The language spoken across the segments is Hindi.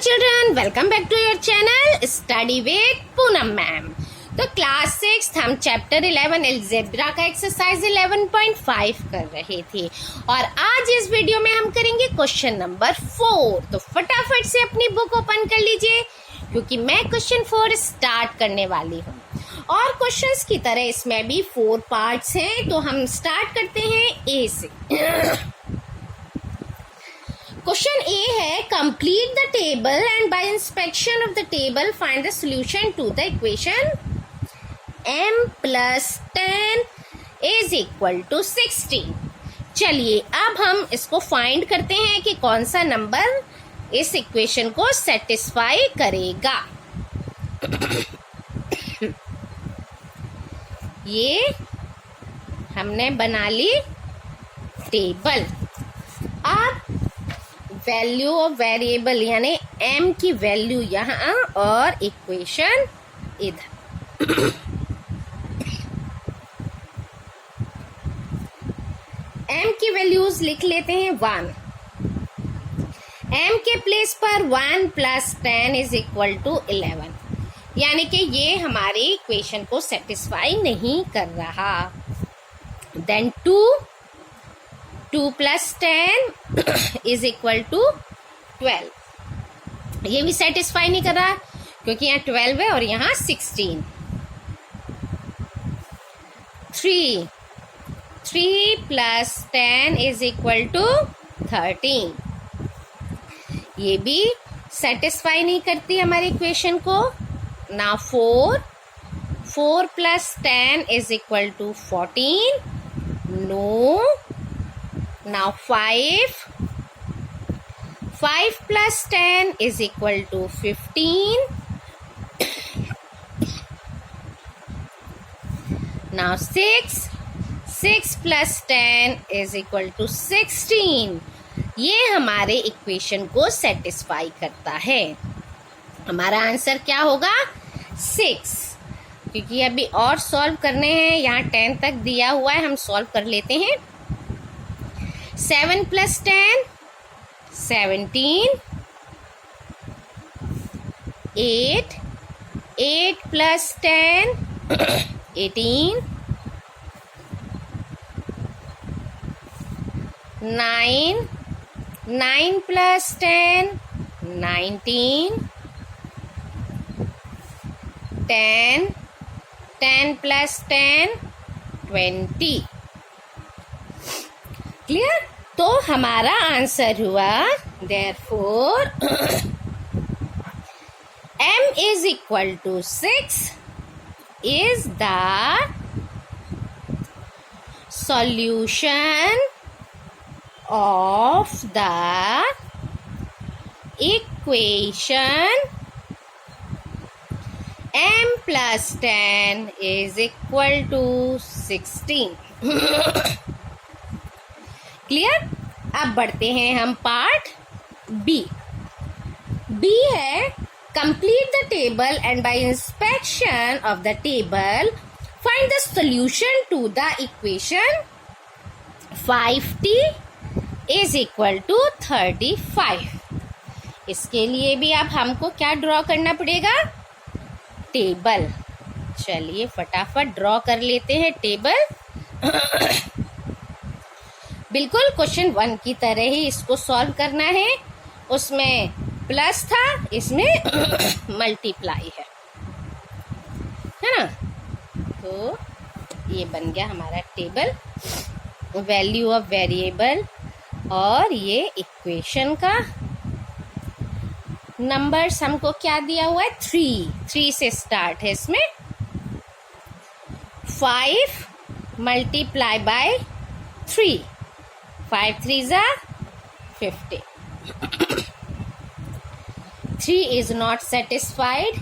Children, welcome back to your channel study with Poonam ma'am. तो क्लास 6 हम चैप्टर 11 अलजेब्रा का एक्सरसाइज 11.5 कर रहे थे और आज इस वीडियो में हम करेंगे क्वेश्चन नंबर 4। तो फटाफट से अपनी बुक ओपन कर लीजिए क्योंकि मैं क्वेश्चन 4 स्टार्ट करने वाली हूँ। और क्वेश्चंस की तरह इसमें भी 4 पार्ट्स हैं, तो हम स्टार्ट करते हैं ए से। क्वेश्चन ए है, complete the table and by inspection of the table find the solution to the equation m plus 10 is equal to 16। चलिए अब हम इसको फाइंड करते हैं कि कौन सा नंबर इस इक्वेशन को सेटिस्फाई करेगा। ये हमने बना ली टेबल। अब वैल्यू ऑफ वेरिएबल यानी m की वैल्यू यहाँ और इक्वेशन इधर। m की वैल्यूज लिख लेते हैं 1। m के प्लेस पर 1 प्लस 10 इज इक्वल टू 11, यानी कि ये हमारी इक्वेशन को सेटिस्फाई नहीं कर रहा। Then 2 plus 10 is equal to 12, ये भी सेटिस्फाई नहीं कर रहा क्योंकि यहाँ 12 है और यहाँ 16। 3 प्लस 10 इज इक्वल टू 13, ये भी सेटिस्फाई नहीं करती हमारी इक्वेशन को ना। 4 plus 10 is equal to 14, no. Now 5 plus 10 is equal to 15. Now 6 plus 10 is equal to 16. ये हमारे इक्वेशन को सेटिस्फाई करता है। हमारा आंसर क्या होगा? 6, क्योंकि अभी और सॉल्व करने हैं। यहाँ 10 तक दिया हुआ है, हम सॉल्व कर लेते हैं। 7 plus 10 17, 8 plus 10 18, 9 plus 10 19, 10 plus 10 20। Clear? तो हमारा आंसर हुआ therefore m is equal to 6 is the solution of the equation m plus 10 is equal to 16। Clear? अब बढ़ते हैं हम पार्ट बी। बी है, complete the table and by inspection of the table find the solution to the equation 5t is equal to 35। इसके लिए भी अब हमको क्या ड्रॉ करना पड़ेगा? टेबल। चलिए फटाफट ड्रॉ कर लेते हैं टेबल। बिल्कुल क्वेश्चन 1 की तरह ही इसको सॉल्व करना है। उसमें प्लस था, इसमें मल्टीप्लाई है ना। तो ये बन गया हमारा टेबल, वैल्यू ऑफ वेरिएबल और ये इक्वेशन का। नंबर्स हमको क्या दिया हुआ है? 3 से स्टार्ट है इसमें। 5 multiply by 3, 5 3s are 50। 3 is not satisfied।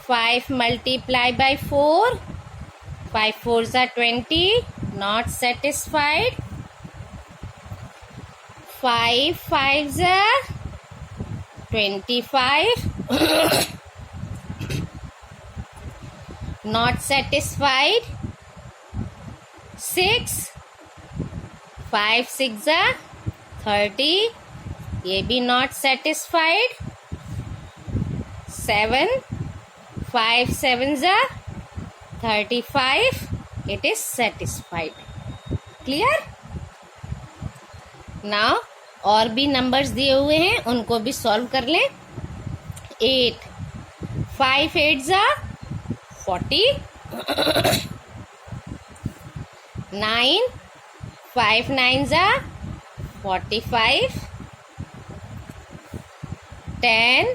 5 multiply by 4, 5 4s are 20, not satisfied। 5 5s are 25, not satisfied। 6 5 6 are 30, ये भी not satisfied. 7, 5 7s are 35. It is satisfied. Clear? Now और भी नंबर्स दिए हुए हैं, उनको भी सॉल्व कर लें. 8, 5 8s are 40. 9, 5 9s are 45. 10,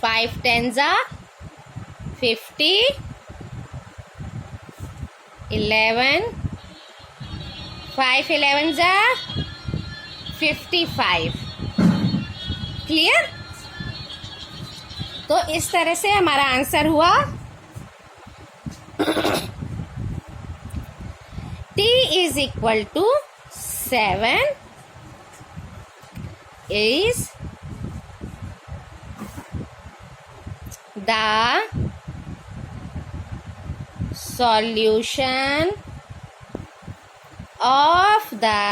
5 10s are 50. 11, 5 11s are 55. Clear? तो इस तरह से हमारा आंसर हुआ t is equal to 7 is the solution of the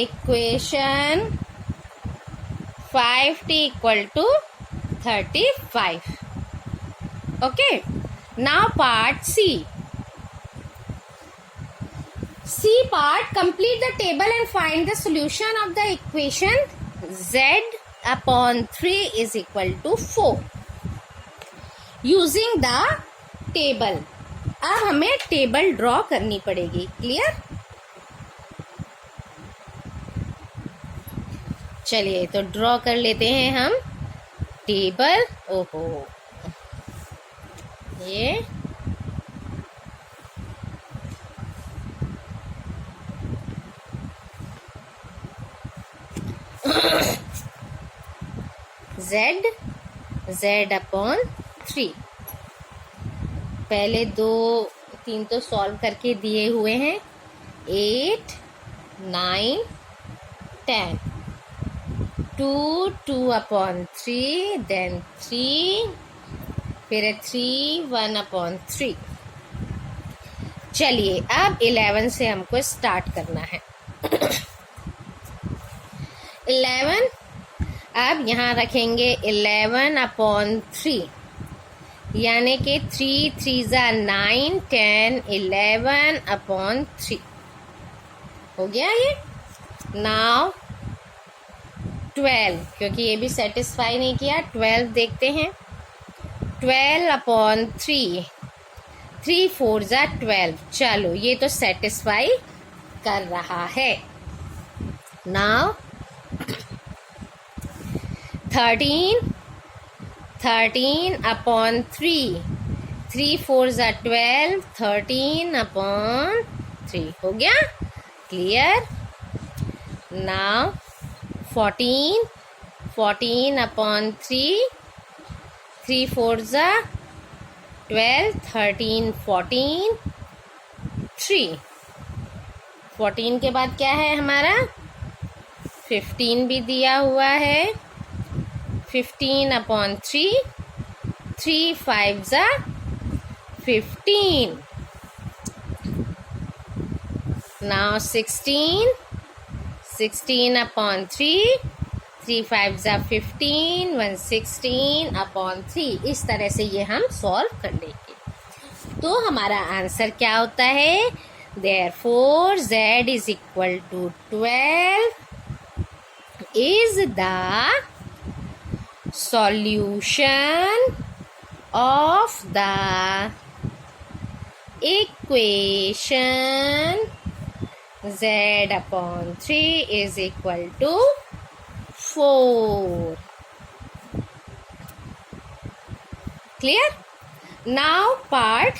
equation 5t equal to 35. Okay. Now part C. C part, complete the table and find the solution of the equation z upon 3 is equal to 4 using the table. अब हमें टेबल ड्रॉ करनी पड़ेगी. क्लियर? चलिए तो ड्रॉ कर लेते हैं हम टेबल. ओहो, ये z अपॉन 3. पहले 2 3 तो सॉल्व करके दिए हुए हैं. 8 9 10. 2 अपॉन 3, देन 3, फिर 3 1 अपॉन 3. चलिए अब 11 से हमको स्टार्ट करना है. 11 अब यहाँ रखेंगे 11 अपॉन 3, यानी कि 3 3s are 9 10 11 अपॉन 3 हो गया ये. नाउ 12, क्योंकि ये भी सेटिस्फाई नहीं किया. 12 देखते हैं. 12 अपॉन 3, 3 4s are 12. चलो ये तो सेटिस्फाई कर रहा है. Now 13 upon 3, 3 4s are 12. 13 upon 3 हो गया. Clear? Now 14 upon 3, 3 4s are 12. 13 14 3. 14 के बाद क्या है हमारा? 15 भी दिया हुआ है. 15 upon 3, 3 5s are 15. Now 16 upon 3, 3 5s are 15, 1 16 upon 3. इस तरह से ये हम सॉल्व कर लेंगे. तो हमारा आंसर क्या होता है? Therefore z is equal to 12 is the solution of the equation z upon 3 is equal to 4. Clear? Now part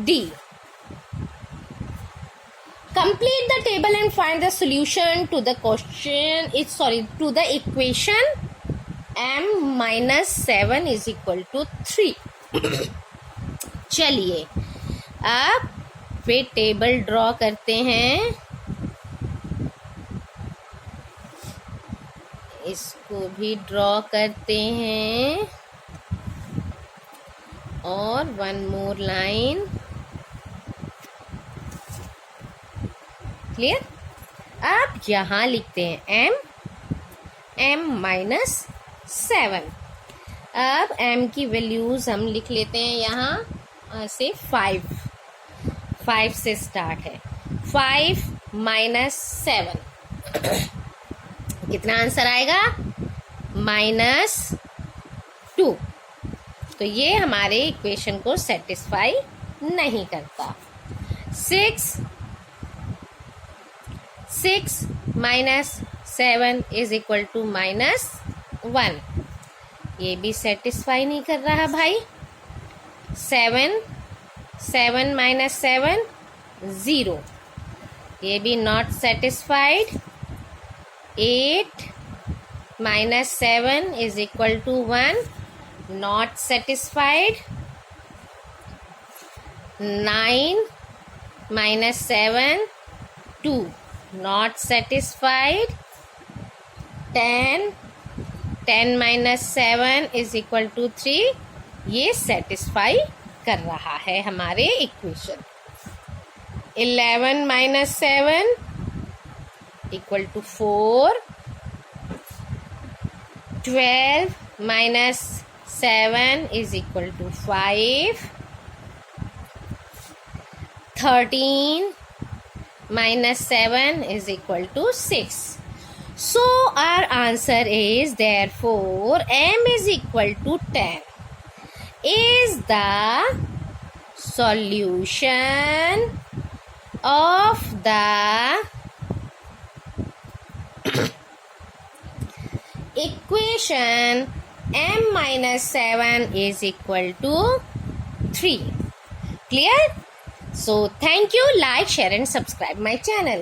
D. Complete the table and find the solution to the to the equation m minus 7 is equal to 3. चलिए अब फिर टेबल ड्रॉ करते हैं. इसको भी ड्रॉ करते हैं और 1 more line. क्लियर? अब यहाँ लिखते हैं m माइनस 7। अब m की वैल्यूज हम लिख लेते हैं यहाँ से 5 से स्टार्ट है। 5 माइनस 7 कितना आंसर आएगा? -2। तो ये हमारे इक्वेशन को सेटिस्फाई नहीं करता। 6 माइनस 7 इज इक्वल टू -1। ये भी सेटिस्फाई नहीं कर रहा भाई। 7 माइनस 7 0, ये भी not satisfied. 8 minus 7 is equal to 1, not satisfied. 9 minus 7 2, not satisfied. 10 minus 7 is equal to 3, ये सेटिस्फाई कर रहा है हमारे equation. 11 minus 7 equal to 4। 12 minus 7 is equal to 5. 13 minus 7 is equal to 6. So our answer is, therefore m is equal to 10 is the solution of the equation m minus 7 is equal to 3. Clear? So thank you. Like, share and subscribe my channel.